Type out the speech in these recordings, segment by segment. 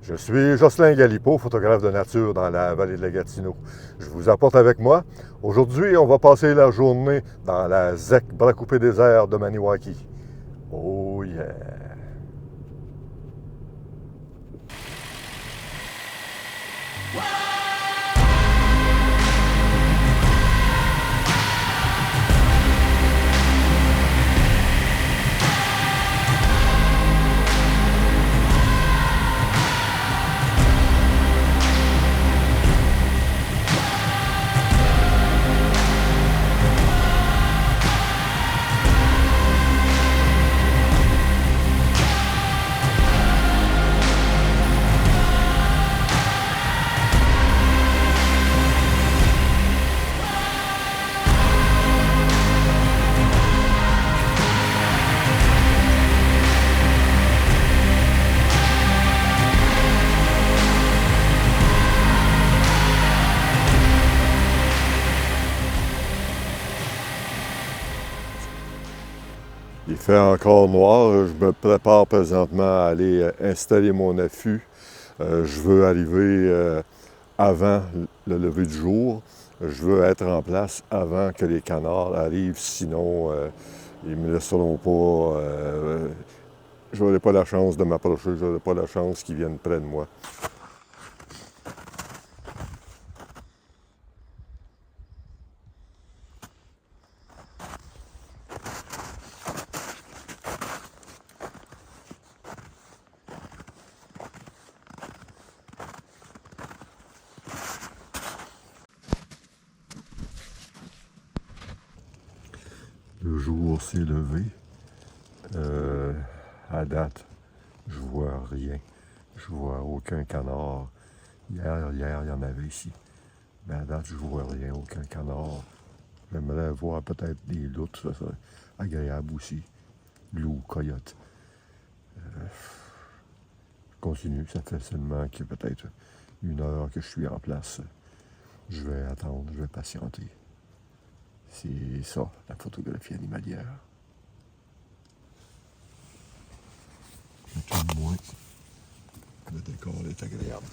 Je suis Jocelyn Galipeau, photographe de nature dans la vallée de la Gatineau. Je vous apporte avec moi. Aujourd'hui, on va passer la journée dans la ZEC Bras Coupé désert de Maniwaki. Oh yeah! Il fait encore noir. Je me prépare présentement à aller installer mon affût. Je veux arriver avant le lever du jour. Je veux être en place avant que les canards arrivent, sinon ils ne me laisseront pas. Je n'aurai pas la chance de m'approcher, je n'aurai pas la chance qu'ils viennent près de moi. Le jour s'est levé. À date, je vois rien. Je vois aucun canard. Hier, il y en avait ici. Mais à date, je vois rien, aucun canard. J'aimerais voir peut-être des loutres, ça serait agréable aussi. Loup, coyote. Je continue, ça fait seulement que peut-être 1 heure que je suis en place. Je vais attendre, je vais patienter. C'est ça, la photographie animalière. Mais tout de moins, le décor est agréable.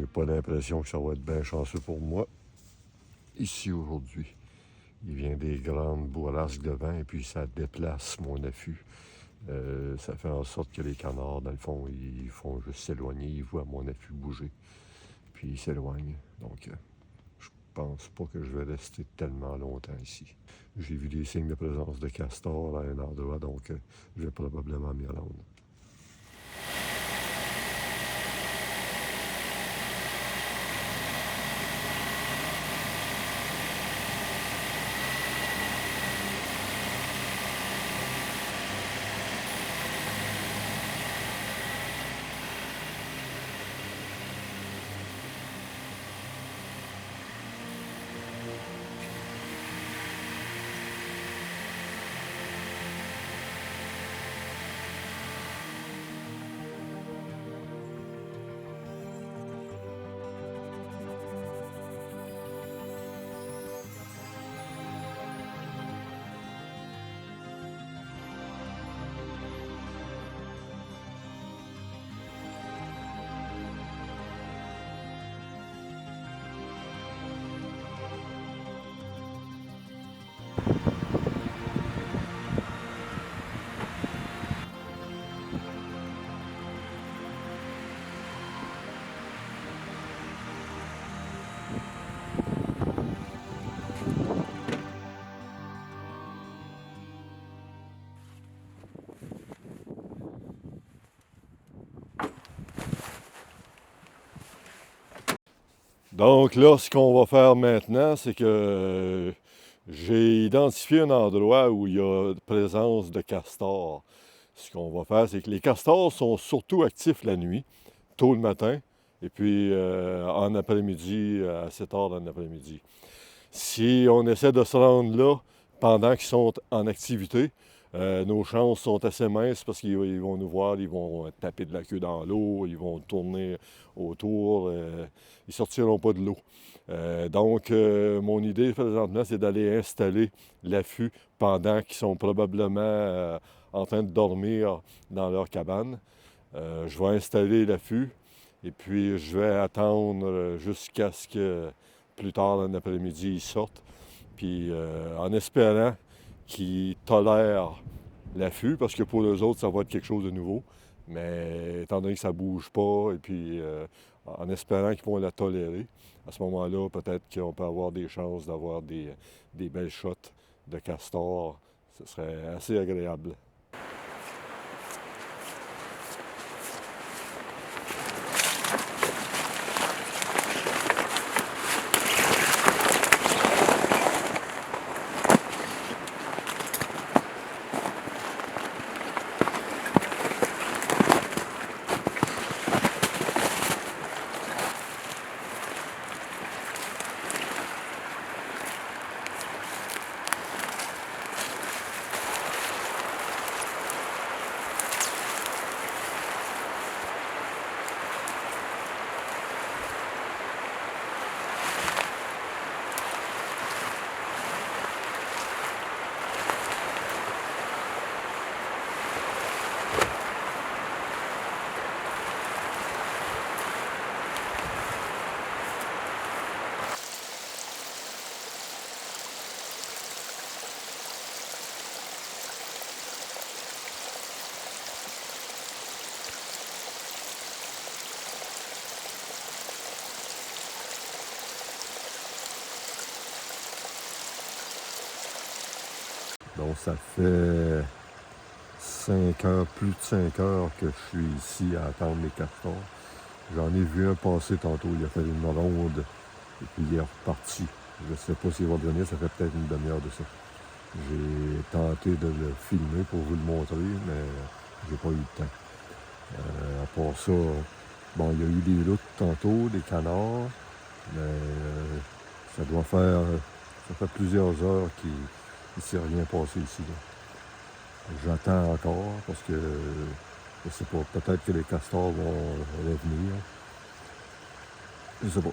pas l'impression que ça va être bien chanceux pour moi ici aujourd'hui. Il vient des grandes bourrasques de vent et puis ça déplace mon affût. Ça fait en sorte que les canards, dans le fond, ils font juste s'éloigner, ils voient mon affût bouger, puis ils s'éloignent. Donc, je pense pas que je vais rester tellement longtemps ici. J'ai vu des signes de présence de castors à un endroit, donc je vais probablement m'y rendre. Donc là, ce qu'on va faire maintenant, c'est que j'ai identifié un endroit où il y a présence de castors. Ce qu'on va faire, c'est que les castors sont surtout actifs la nuit, tôt le matin, et puis en après-midi, assez tard dans l'après-midi. Si on essaie de se rendre là pendant qu'ils sont en activité, nos chances sont assez minces parce qu'ils vont nous voir, ils vont taper de la queue dans l'eau, ils vont tourner autour, ils ne sortiront pas de l'eau. Donc, mon idée présentement, c'est d'aller installer l'affût pendant qu'ils sont probablement en train de dormir dans leur cabane. Je vais installer l'affût et puis je vais attendre jusqu'à ce que plus tard dans l'après-midi, ils sortent. Puis en espérant qu'ils tolèrent l'affût, parce que pour eux autres, ça va être quelque chose de nouveau. Mais étant donné que ça ne bouge pas, et puis en espérant qu'ils vont la tolérer, à ce moment-là, peut-être qu'on peut avoir des chances d'avoir des belles shots de castor. Ce serait assez agréable. Donc, ça fait 5 heures, plus de 5 heures que je suis ici à attendre les castors. J'en ai vu un passer tantôt, il a fait une ronde et puis il est reparti. Je ne sais pas s'il va revenir, ça fait peut-être une demi-heure de ça. J'ai tenté de le filmer pour vous le montrer, mais j'ai pas eu le temps. À part ça, bon, il y a eu des loutres tantôt, des canards, mais ça doit faire, ça fait plusieurs heures qu'il ne s'est rien passé ici, là. J'attends encore parce que, je sais pas, peut-être que les castors vont revenir. Je sais pas.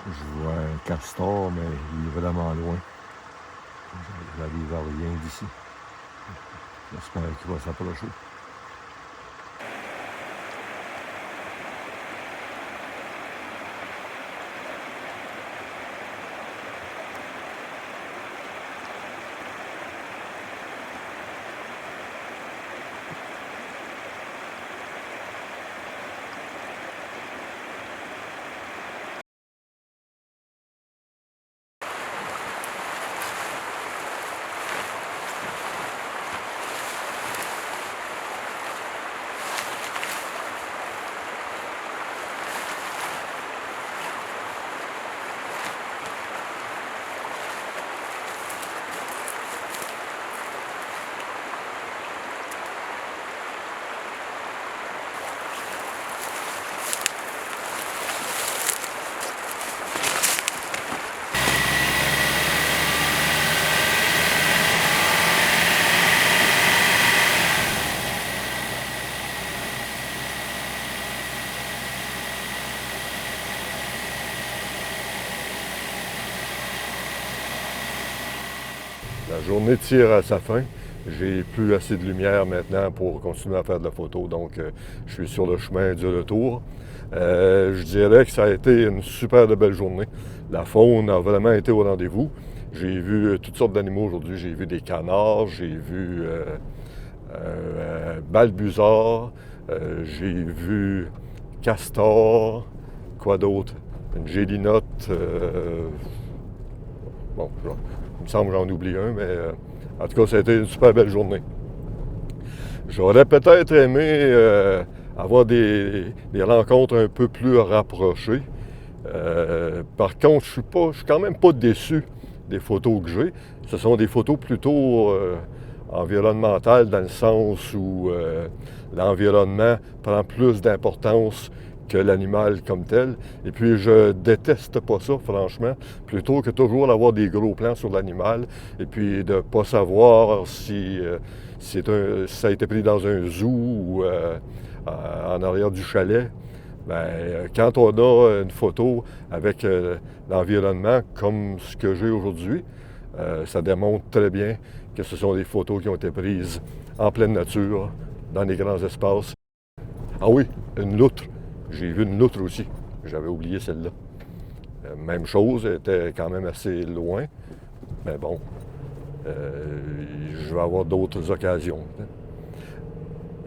Je vois un castor, mais il est vraiment loin. J'arrive à rien d'ici. J'espère qu'il va s'approcher. La journée tire à sa fin. J'ai plus assez de lumière maintenant pour continuer à faire de la photo, donc je suis sur le chemin du retour. Je dirais que ça a été une super de belle journée. La faune a vraiment été au rendez-vous. J'ai vu toutes sortes d'animaux aujourd'hui. J'ai vu des canards, j'ai vu balbuzards, j'ai vu castor, quoi d'autre? Une gélinotte. Bon, il me semble que j'en oublie un, mais en tout cas, ça a été une super belle journée. J'aurais peut-être aimé avoir des rencontres un peu plus rapprochées. Par contre, je suis quand même pas déçu des photos que j'ai. Ce sont des photos plutôt environnementales dans le sens où l'environnement prend plus d'importance que l'animal comme tel. Et puis, je déteste pas ça, franchement, plutôt que toujours avoir des gros plans sur l'animal et puis de ne pas savoir si ça a été pris dans un zoo ou en arrière du chalet. Bien, quand on a une photo avec l'environnement comme ce que j'ai aujourd'hui, ça démontre très bien que ce sont des photos qui ont été prises en pleine nature, dans des grands espaces. Ah oui, une loutre. J'ai vu une loutre aussi. J'avais oublié celle-là. Même chose, elle était quand même assez loin. Mais bon, je vais avoir d'autres occasions.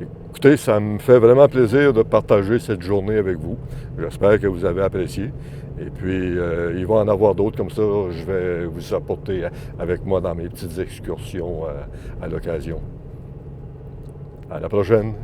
Écoutez, ça me fait vraiment plaisir de partager cette journée avec vous. J'espère que vous avez apprécié. Et puis, il va en avoir d'autres comme ça. Je vais vous apporter avec moi dans mes petites excursions à l'occasion. À la prochaine.